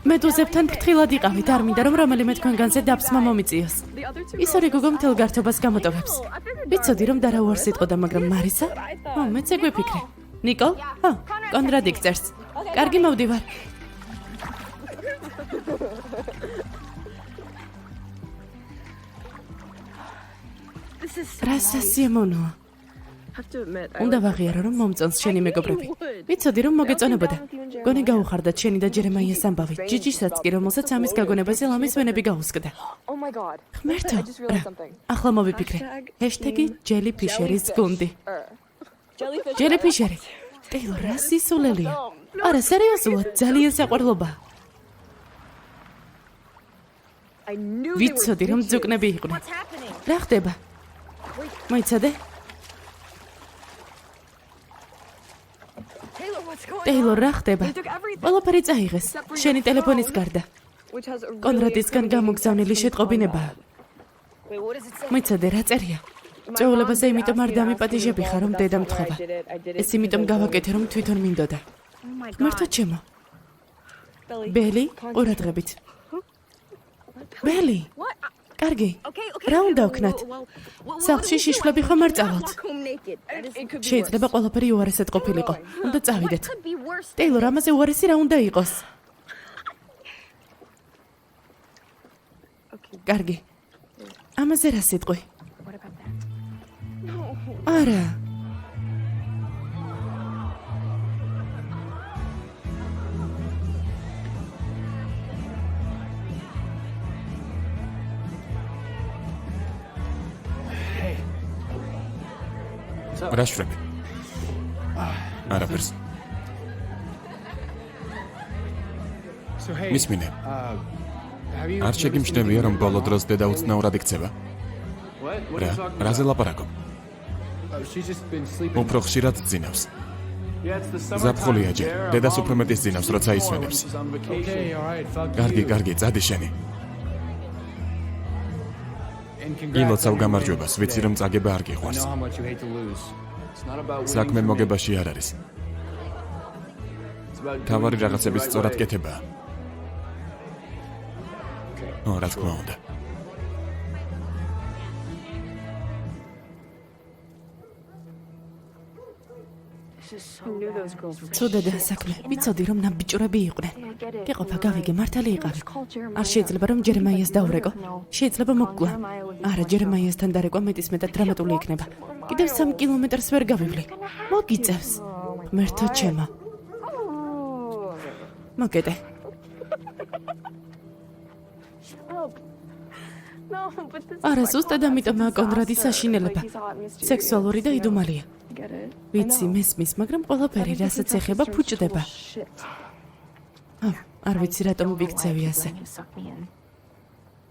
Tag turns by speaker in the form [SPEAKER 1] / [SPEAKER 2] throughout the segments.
[SPEAKER 1] მედუზებთან ფრთხილად იყავით, არ მინდა რომ რომელიმე თქვენგანზე დაფსმა მომიწიოს. ის ორი გოგო მთელ გართობას გამოტოვებს. ვიცოდი რომ დარავარს იტყოდა, მაგრამ მარისა? მეც ეგ ვიფიქრე. ნიკო? კონრადი გწერს. კარგი, მოვდივარ. რა სასიამოვნოა. უნდა ვაღიარო რომ მომწონს შენი მეგობრები. ვიცოდი რომ მოგეწონებოდა. გონი გაუხარდათ შენი და ჯერემაიას ამბავი. ჯიჯისაც კი რომელსაც ამის გაგონებაზე ლამის ვენები გაუსკდა. ღმერთო, რა? ახლა მოვიფიქრე. #ჯელიფიშერის გუნდი. ჯელიფიშერი. ტეილორ, რა სისულელია. არა, სერიოზულად, ძალიან საყვარლობა. ვიცოდი რომ ძუკნები იყვნენ. რა ხდება? მოიცადე? ტეილორ, რა ხდება? ყველაფერი წაიღეს, შენი ტელეფონის გარდა. კონრადისგან გამოგზავნილი შეტყობინებაა. მოიცადე, რა წერია? წვეულებაზე იმიტომ არ დამიპატიჟები ხარ, რომ დედა მთხოვა. ეს იმიტომ გავაკეთე, რომ თვითონ მინდოდა. ღმერთო ჩემო. ბელი, ყურადღებით. ბელი. კარგი. რა უნდა ვქნათ? სახლში შიშვლები ხომ არ წავალთ? შეიძლება ყველაფერი უარესად ყოფილიყო. უნდა წავიდეთ. ტეილორ, ამაზე უარესი რა უნდა იყოს? კარგი. ამაზე რა სიტყვი? არა.
[SPEAKER 2] რა შვები? არაფერს. მისმინე. არ შეგიმჩნევია რომ ბოლო დროს დედა უცნაურად იქცევა? რაზე ლაპარაკობ? უფრო ხშირად ძინავს. ზაფხულია ჯერ, დედას უფრო მეტის ძინავს, როცა ისვენებს. კარგი, წადი შენი. ილოცავ გამარჯვებას, ვიცი რომ წაგება არ გიყვარს. საქმე მოგებაში არ არის. თავარი რაღაცების სწორად კეთებაა. რა თქმა უნდა.
[SPEAKER 1] ცუდად საქმე. ვიცოდი რომ ნაბიჯურები იყვნენ. გეყოფა, გავიგე, მართალი იყავი. არ შეიძლება რომ ჯერემაიას დაურეკო. შეიძლება მოგკლა. არა, ჯერემაიასთან დარეკვა მეტის მეტად დრამატული იქნება. კიდევ 3 კილომეტრს ვერ გავივლი. მოგიწევს. ღმერთო ჩემო. მოკეთე. არა, ზუსტად ამიტომაა კონრადის საშინელება. სექსუალური და იდუმალია. ვიცი, მესმის, მაგრამ ყველაფერი, რასაც ეხება, ფუჭდება. არ ვიცი, რატომ ვიქცევი ასე.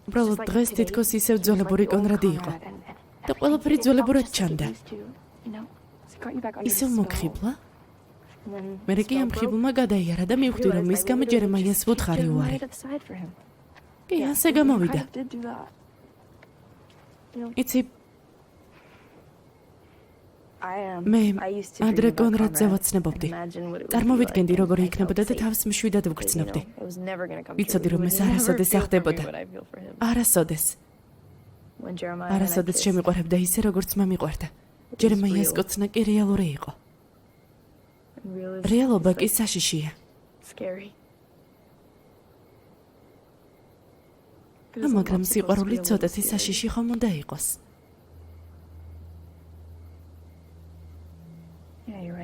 [SPEAKER 1] უბრალოდ დღეს თითქოს ისევ ძველებური კონრადი იყო. და ყველაფერი ძველებურად ჩანდა. ისევ მოგხიბლა? მერე კი ამ ხიბლმა გადაიარა და მივხვდი, რომ მის გამო ჯერემაიას ვუთხარი უარი. კი, ასე გამოვიდა. იცი, მე ადრე კონრადზე ვაცნებობდი. წარმოვიდგენდი, როგორი იქნებოდა და თავს მშვიდად ვგრძნობდი. ვიცოდი, რომ ეს არასოდეს ახდებოდა. არასოდეს. არასოდეს შემიყვარებდა ისე, როგორც მომიყვარდა. ჯერემაიას კოცნა კი რეალური იყო. რეალობა კი საშიშია. მაგრამ სიყვარული ცოტათი საშიში ხომ უნდა იყოს.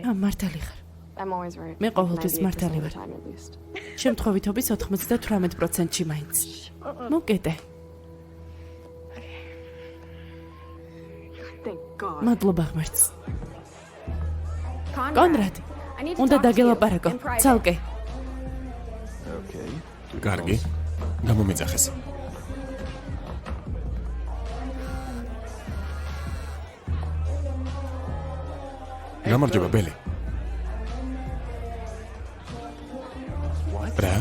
[SPEAKER 1] მართალი ხარ. მე ყოველთვის მართალი ვარ. შემთხვევითობის 98%-ში მაინც. მოკეთე. მადლობა ღმერთს. კონრად, უნდა დაგელაპარაკო. ცალკე.
[SPEAKER 2] კარგი. გამომეძახეს. გამარჯობა, ბელი. რა?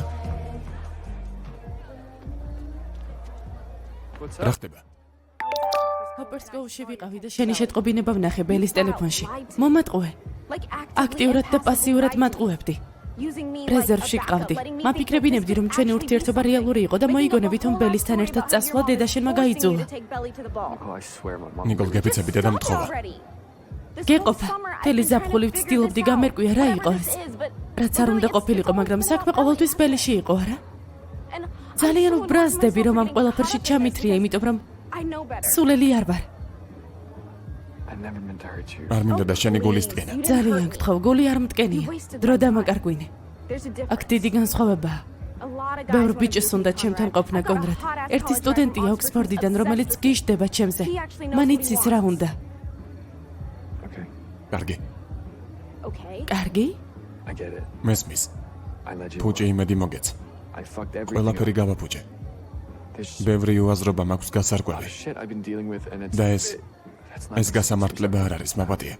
[SPEAKER 2] რა ხდება?
[SPEAKER 1] ჰოპერსკოუში ვიყავი და შენი შეტყობინება ვნახე ბელის ტელეფონში. მომატყუე. აქტიურად და პასიურად მატყუებდი. რეზერვში გყავდი. მაფიქრებინებდი, რომ ჩვენი ურთიერთობა რეალური იყო და მოიგონებით, რომ ბელისთან ერთად წასვლა დედაშენმა გაიძულა.
[SPEAKER 2] ნიკოლ გეფიცები დედამ თხოვა.
[SPEAKER 1] გეყოფა. თელი ზაფხული ვცდილობდი გამერკვია რა იყო ეს. რაც არ უნდა ყოფილიყო, მაგრამ საქმე ყოველთვის ბელიში იყო, არა? ძალიან ვბრაზდები, რომ ამ ყველაფერში ჩამithრია, იმიტომ რომ სულელი არ ვარ.
[SPEAKER 2] არ მინდა და შენი გულისტკენა.
[SPEAKER 1] ძალიან გთხოვ, გული არ მტკენია. დრო დამაკარგვინე. აქ დიდი განსხვავებაა. ბევრ ბიჭს უნდა ჩემთან ყოფნა, კონრად. ერთი სტუდენტია ოქსფორდიდან, რომელიც გიშდება ჩემზე. მან იცის რა უნდა.
[SPEAKER 2] კარგი.
[SPEAKER 1] კარგი?
[SPEAKER 2] მესმის. ფუჭი იმედი მოგეც. ყველაფერი გავაფუჭე. ბევრი უაზრობა მაქვს გასარკვევი. და ეს გასამართლება არ არის, მაპატია.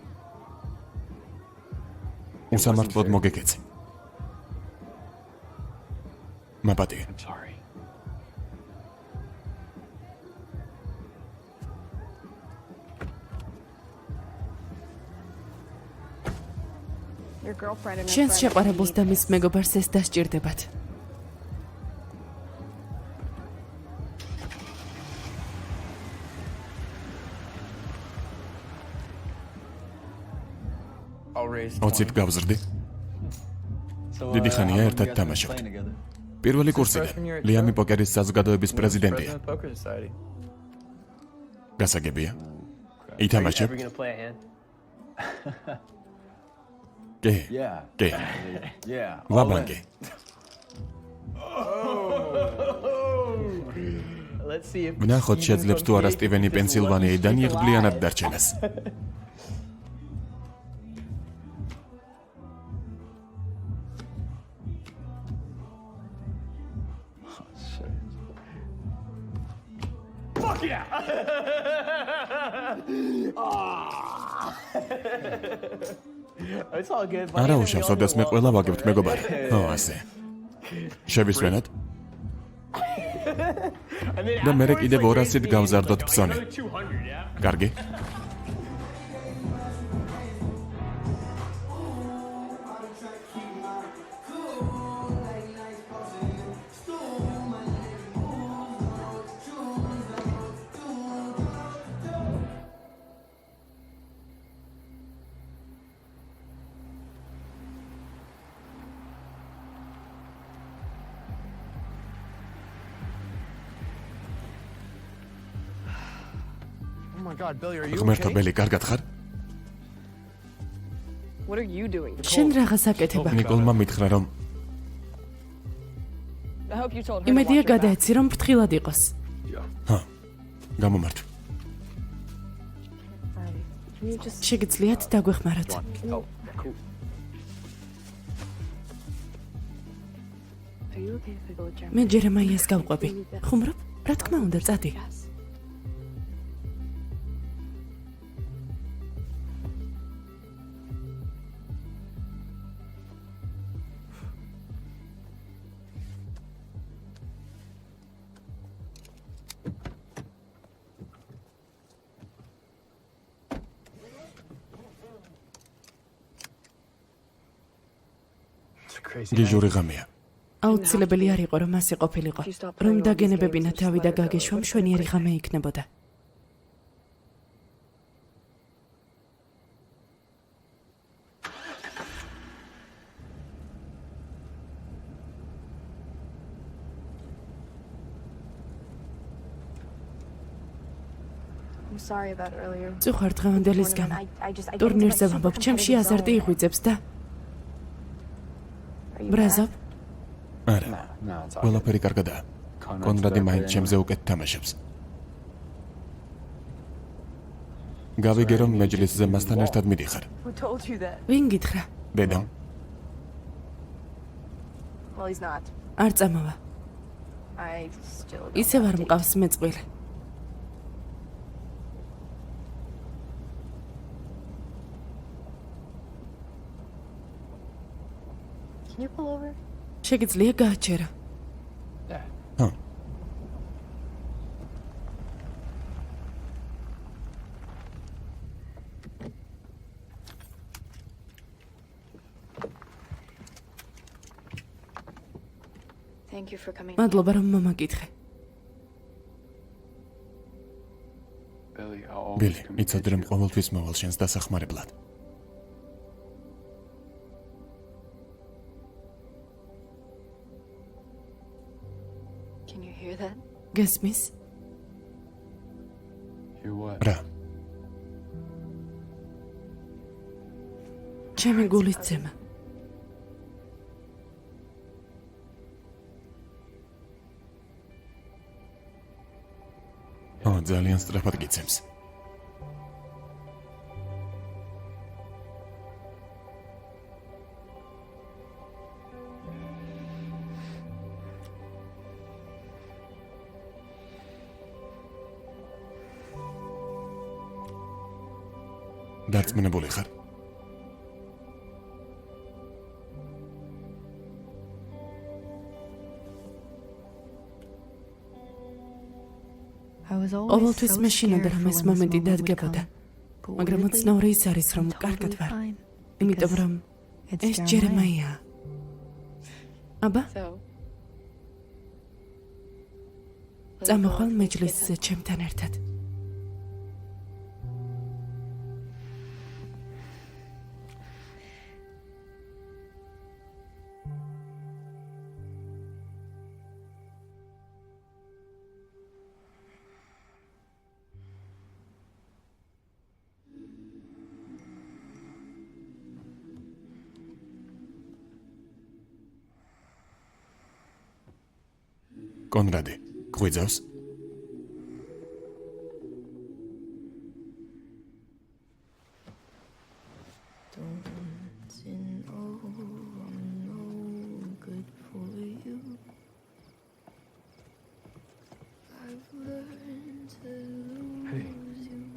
[SPEAKER 2] უსამართლოდ მოგეკეცი. მაპატია. შენს
[SPEAKER 1] შეყვარებულს და მის მეგობარს ეს დასჭირდებათ.
[SPEAKER 2] ოცით გავზრდი. დიდი ხანია ერთად თამაშობთ. პირველი კურსიდან ლიამი პოკერის საზოგადოების პრეზიდენტია. გასაგებია? ითამაშებ? კი. ვაბანგი. ვნახოთ შეძლებს თუ არა სტივენი პენსილვანიიდან იღბლიანად დარჩენას. არა უშავს, ოდას მე ყველა ვაგებთ მეგობარი. ასე. შევისვენოთ? და მერე კიდევ 200-ით გავზარდოთ ფსონი. კარგი? ღმერთო, ბელი, კარგად ხარ?
[SPEAKER 1] შენ რაღაც აკეთება.
[SPEAKER 2] ნიკოლმა მითხრა, რომ
[SPEAKER 1] იმედია გადაეცი, რომ ფრთხილად იყოს.
[SPEAKER 2] გამომართ.
[SPEAKER 1] შეგიძლიათ დაგვეხმაროთ. მე ჯერემაიას გავყვები. ხუმრობ? რა თქმა უნდა, წადი. გიჟური ღამეა. აუცილებელი არ იყო, რომ ასე ყოფილიყო. რომ დაგენებებინა თავი და გაგეშვა, მშვენიერი ღამე იქნებოდა. წუხარ დღევანდელის გამო. ტურნირზე ვამბობ, ჩემში აზარტი იღვიძებს და ბრაზობ?
[SPEAKER 2] არა, ყველაფერი კარგადაა. კონრადი მაინც ჩემზე უკეთ თამაშობს. გავიგე, რომ მეჯლისზე მასთან ერთად მიდიხარ.
[SPEAKER 1] ვინ გითხრა?
[SPEAKER 2] დედამ.
[SPEAKER 1] არ წამოვა. ისევ არ მყავს მეწყვილე. შეგიძლია გააჩერა. მადლობა რომ მომაკითხე.
[SPEAKER 2] ბილი, იცოდი რომ ყოველთვის მოვალ შენს დასახმარებლად.
[SPEAKER 1] გესმის?
[SPEAKER 2] რა?
[SPEAKER 1] ჩემი გულის ძემა.
[SPEAKER 2] ძალიან სწრაფად გიცემს. დარწმუნებული ხარ?
[SPEAKER 1] ყოველთვის მეშინოდა რომ ეს მომენტი დადგებოდა, მაგრამ უცნაური ის არის რომ კარგად ვარ, იმიტომ რომ ეს ჯერემაია. აბა? წამოხვალ მეჯლისზე ჩემთან ერთად.
[SPEAKER 2] კონრადი, გვიძავს?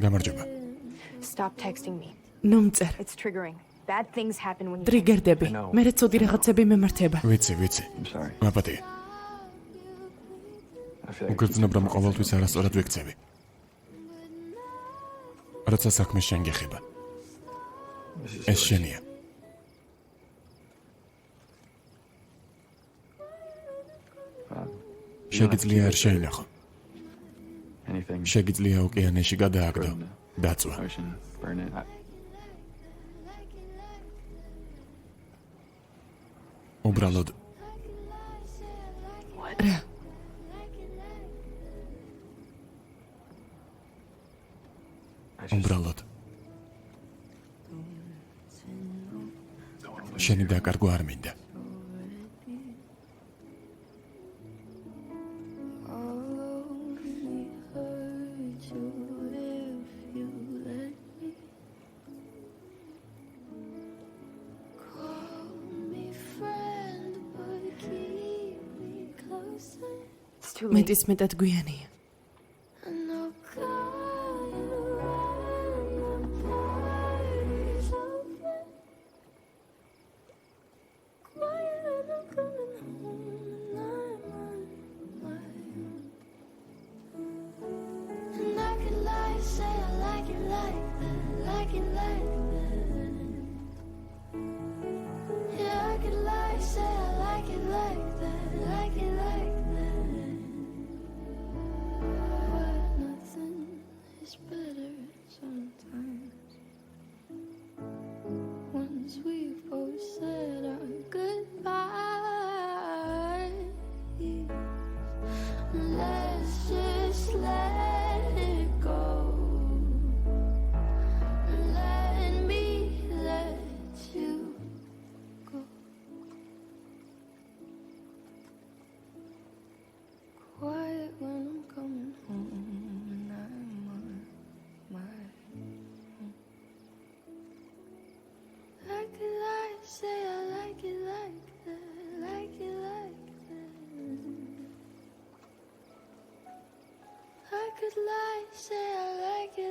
[SPEAKER 2] გამარჯობა.
[SPEAKER 1] ნუ მწერ. ტრიგერდები. მერე ცუდი რაღაცები მემართება.
[SPEAKER 2] ვიცი. მაპატია. უგრძნობ რომ ყოველთვის არასწორად ვიქცევი. როცა საქმე შენ გეხება. ეს შენია. შეგიძლია არ შეინახო. შეგიძლია ოკეანეში გადააგდო. დაწვა. უბრალოდ
[SPEAKER 1] რა?
[SPEAKER 2] უბრალოდ შენი დაკარგვა არ მინდა.
[SPEAKER 1] მეტის მეტად გვიანია.
[SPEAKER 3] Say I like it